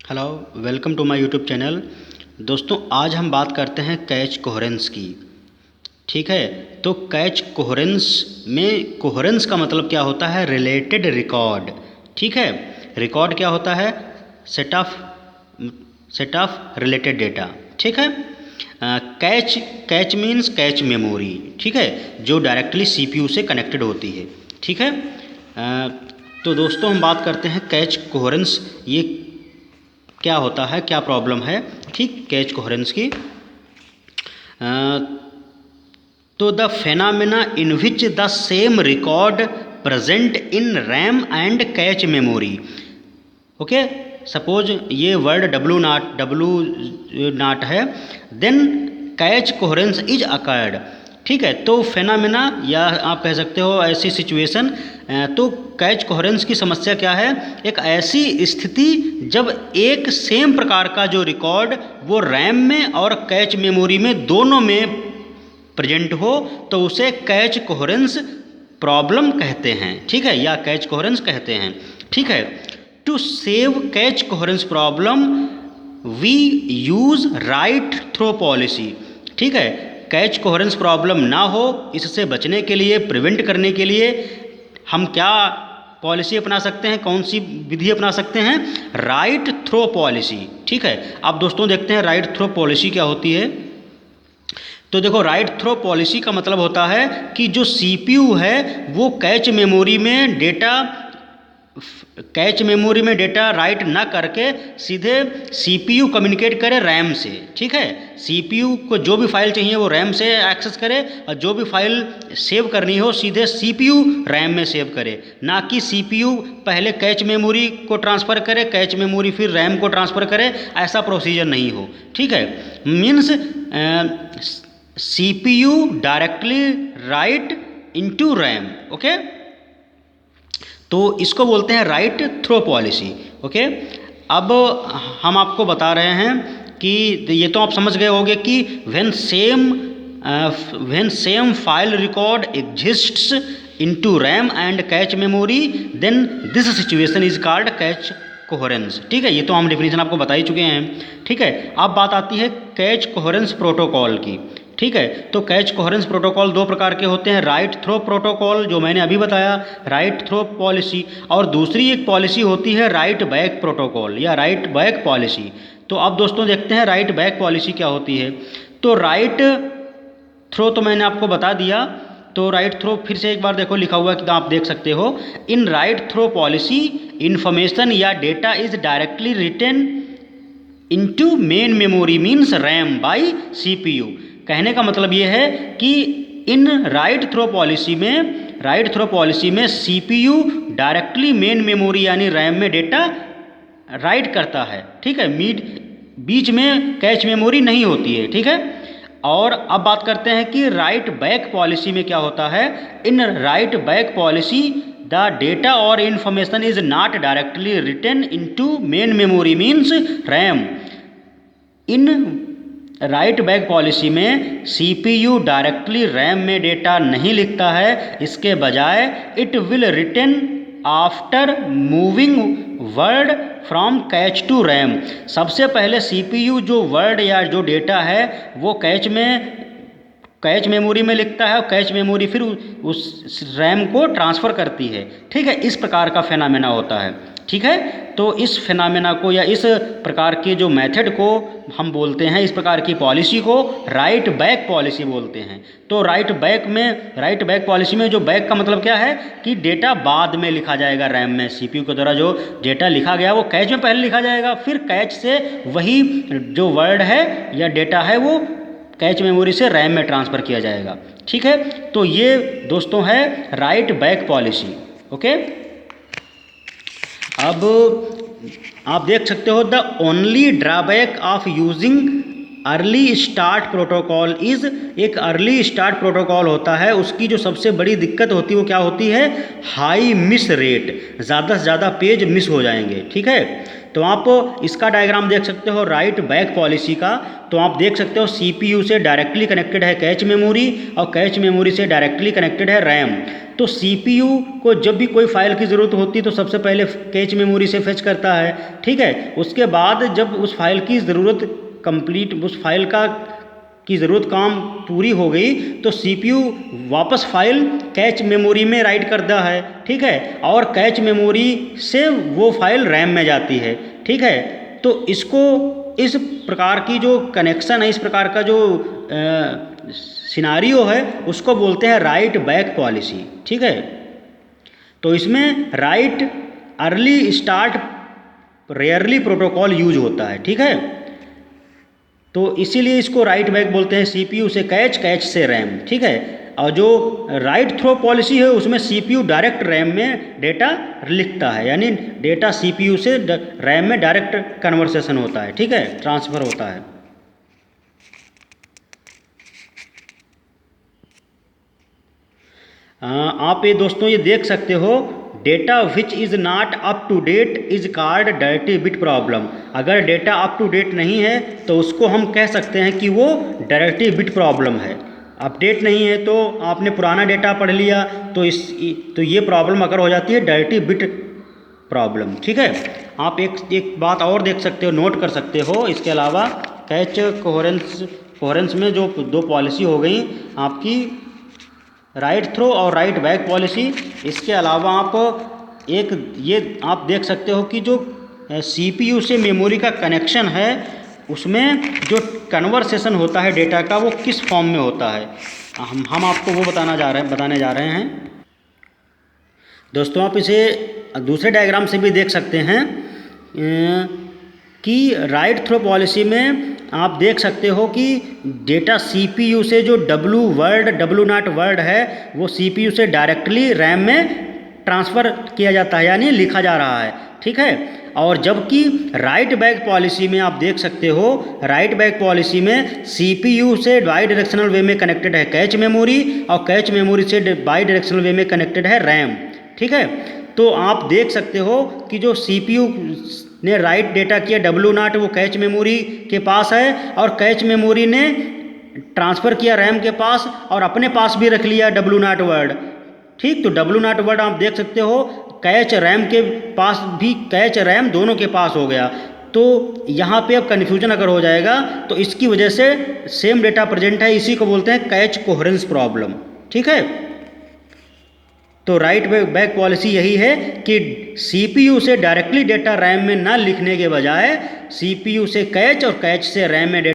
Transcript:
Hello, welcome to my YouTube channel. दोस्तों, आज हम बात करते हैं कैच कोहेरेंस की। ठीक है, तो कैच कोहेरेंस में कोहेरेंस का मतलब क्या होता है? Related record. ठीक है, रिकॉर्ड क्या होता है? Set of related data. ठीक है, catch catch means cache memory. ठीक है, जो डायरेक्टली सीपीयू से कनेक्टेड होती है। ठीक है, तो दोस्तों हम बात करते हैं कैच कोहेरेंस, ये क्या होता है, क्या प्रॉब्लम है। ठीक, कैच कोहेरेंस की। तो the phenomena in which the same record present in RAM and cache memory. Okay, suppose ये वर्ड डब्लू नाट है, then cache coherence is occurred. ठीक है, तो फेनामेना या आप कह सकते हो ऐसी सिचुएशन। तो कैच कोहेरेंस की समस्या क्या है? एक ऐसी स्थिति जब एक सेम प्रकार का जो रिकॉर्ड वो रैम में और कैच मेमोरी में दोनों में प्रेजेंट हो, तो उसे कैच कोहेरेंस प्रॉब्लम कहते हैं। ठीक है, या कैच कोहेरेंस कहते हैं। ठीक है, to save cache coherence problem we use write through policy. ठीक है, कैच कोहेरेंस प्रॉब्लम ना हो, इससे बचने के लिए, प्रिवेंट करने के लिए हम क्या पॉलिसी अपना सकते हैं, कौन सी विधि अपना सकते हैं? Write through policy. ठीक है, अब दोस्तों देखते हैं राइट थ्रो पॉलिसी क्या होती है। तो देखो, राइट थ्रो पॉलिसी का मतलब होता है कि जो सीपीयू है वो कैच मेमोरी में डेटा राइट ना करके सीधे सीपीयू कम्युनिकेट करे रैम से। ठीक है, सीपीयू को जो भी फाइल चाहिए वो रैम से एक्सेस करे, और जो भी फाइल सेव करनी हो सीधे सीपीयू रैम में सेव करे, ना कि सीपीयू पहले कैच मेमोरी को ट्रांसफ़र करे, कैच मेमोरी फिर रैम को ट्रांसफ़र करे। ऐसा प्रोसीजर नहीं हो। ठीक है, means CPU directly right into RAM. Okay, तो इसको बोलते हैं राइट थ्रो पॉलिसी। ओके, अब हम आपको बता रहे हैं कि ये तो आप समझ गए होंगे कि when same file record exists into RAM and cache memory, then this situation is called cache coherence. ठीक है, ये तो हम डेफिनेशन आपको बता ही चुके हैं। ठीक है, अब बात आती है कैच कोहेरेंस प्रोटोकॉल की। ठीक है, तो कैच कोहेरेंस प्रोटोकॉल दो प्रकार के होते हैं। राइट थ्रो प्रोटोकॉल जो मैंने अभी बताया, राइट थ्रो पॉलिसी, और दूसरी एक पॉलिसी होती है राइट बैक प्रोटोकॉल या राइट बैक पॉलिसी। तो अब दोस्तों देखते हैं राइट बैक पॉलिसी क्या होती है। तो राइट थ्रो तो मैंने आपको बता दिया। तो राइट थ्रो फिर से एक बार देखो, लिखा हुआ है कि आप देख सकते हो, in write through policy information या data is directly written into main memory means RAM by CPU. कहने का मतलब ये है कि इन राइट थ्रो पॉलिसी में सीपीयू डायरेक्टली मेन मेमोरी यानी रैम में डेटा राइट करता है। ठीक है, बीच में कैच मेमोरी नहीं होती है। ठीक है, और अब बात करते हैं कि राइट बैक पॉलिसी में क्या होता है। In write back policy the data और information is not directly written into main memory means RAM. In write back policy में सीपीयू डायरेक्टली रैम में डेटा नहीं लिखता है, इसके बजाय it will written after moving word from cache to RAM. सबसे पहले सीपीयू जो वर्ड या जो डेटा है वो कैच मेमोरी में लिखता है, और कैच मेमोरी फिर उस रैम को ट्रांसफ़र करती है। ठीक है, इस प्रकार का फेनामेना होता है। ठीक है, तो इस फेनामेना को या इस प्रकार के जो मेथड को हम बोलते हैं, इस प्रकार की पॉलिसी को राइट बैक पॉलिसी बोलते हैं। तो राइट बैक पॉलिसी में जो बैक का मतलब क्या है कि डेटा बाद में लिखा जाएगा रैम में। सीपीयू के द्वारा जो डेटा लिखा गया वो कैच में पहले लिखा जाएगा, फिर कैच से वही जो वर्ड है या डेटा है वो कैच मेमोरी से रैम में ट्रांसफ़र किया जाएगा। ठीक है, तो ये दोस्तों है राइट बैक पॉलिसी। ओके, अब आप देख सकते हो the only drawback of using early start protocol is, एक अर्ली स्टार्ट प्रोटोकॉल होता है, उसकी जो सबसे बड़ी दिक्कत होती है वो क्या होती है, हाई मिस रेट, ज़्यादा से ज़्यादा पेज मिस हो जाएंगे। ठीक है, तो आप इसका डायग्राम देख सकते हो राइट बैक पॉलिसी का। तो आप देख सकते हो सीपीयू से डायरेक्टली कनेक्टेड है कैच मेमोरी और कैच मेमोरी से डायरेक्टली कनेक्टेड है रैम। तो सीपीयू को जब भी कोई फाइल की ज़रूरत होती है तो सबसे पहले कैच मेमोरी से फेच करता है। ठीक है, उसके बाद जब उस फाइल की ज़रूरत कंप्लीट, उस फाइल की ज़रूरत काम पूरी हो गई तो सीपीयू वापस फाइल कैच मेमोरी में राइट करता है। ठीक है, और कैच मेमोरी से वो फाइल रैम में जाती है। ठीक है, तो इसको, इस प्रकार की जो कनेक्शन है, इस प्रकार का जो सिनारियो है, उसको बोलते हैं राइट बैक पॉलिसी। ठीक है, तो इसमें right early start rarely protocol use होता है। ठीक है, तो इसीलिए इसको राइट बैक बोलते हैं, सीपीयू से कैच, कैच से रैम। ठीक है, और जो राइट थ्रो पॉलिसी है उसमें सीपीयू डायरेक्ट रैम में डेटा लिखता है, यानी डेटा सीपीयू से रैम में डायरेक्ट कन्वर्सेशन होता है। ठीक है, ट्रांसफ़र होता है। आप ये दोस्तों ये देख सकते हो, data which is not up to date is called directive bit problem. अगर डेटा अप टू डेट नहीं है तो उसको हम कह सकते हैं कि वो डायरेक्टिव बिट प्रॉब्लम है। अपडेट नहीं है तो आपने पुराना डेटा पढ़ लिया तो ये प्रॉब्लम अगर हो जाती है डायरेक्टिव बिट प्रॉब्लम। ठीक है, आप एक बात और देख सकते हो, नोट कर सकते हो, इसके अलावा कैच कोहेरेंस में जो दो पॉलिसी हो गई आपकी, राइट थ्रो और राइट बैक पॉलिसी। इसके अलावा आप ये आप देख सकते हो कि जो सीपीयू से मेमोरी का कनेक्शन है उसमें जो कन्वर्सेशन होता है डेटा का वो किस फॉर्म में होता है, हम आपको वो बताने जा रहे हैं। दोस्तों आप इसे दूसरे डायग्राम से भी देख सकते हैं कि राइट थ्रो पॉलिसी में आप देख सकते हो कि डेटा सीपीयू से जो डब्ल्यू नॉट वर्ड है वो सीपीयू से डायरेक्टली रैम में ट्रांसफ़र किया जाता है, यानी लिखा जा रहा है। ठीक है, और जबकि राइट बैक पॉलिसी में आप देख सकते हो, राइट बैक पॉलिसी में सीपीयू से बाई डायरेक्शनल वे में कनेक्टेड है कैच मेमोरी और कैच मेमोरी से बाई डायरेक्शनल वे में कनेक्टेड है रैम। ठीक है, तो आप देख सकते हो कि जो सीपीयू ने राइट डेटा किया डब्ल्यू नॉट वो कैच मेमोरी के पास है और कैच मेमोरी ने ट्रांसफ़र किया रैम के पास और अपने पास भी रख लिया डब्ल्यू नॉट वर्ड। ठीक, तो डब्ल्यू नॉट वर्ड आप देख सकते हो कैच रैम के पास भी, कैच रैम दोनों के पास हो गया। तो यहाँ पे अब कन्फ्यूजन अगर हो जाएगा तो इसकी वजह से सेम डेटा प्रेजेंट है, इसी को बोलते हैं कैच कोहेरेंस प्रॉब्लम। ठीक है, तो राइट बैक पॉलिसी यही है कि सीपीयू से डायरेक्टली डेटा रैम में ना लिखने के बजाय सीपीयू से कैच और कैच से रैम में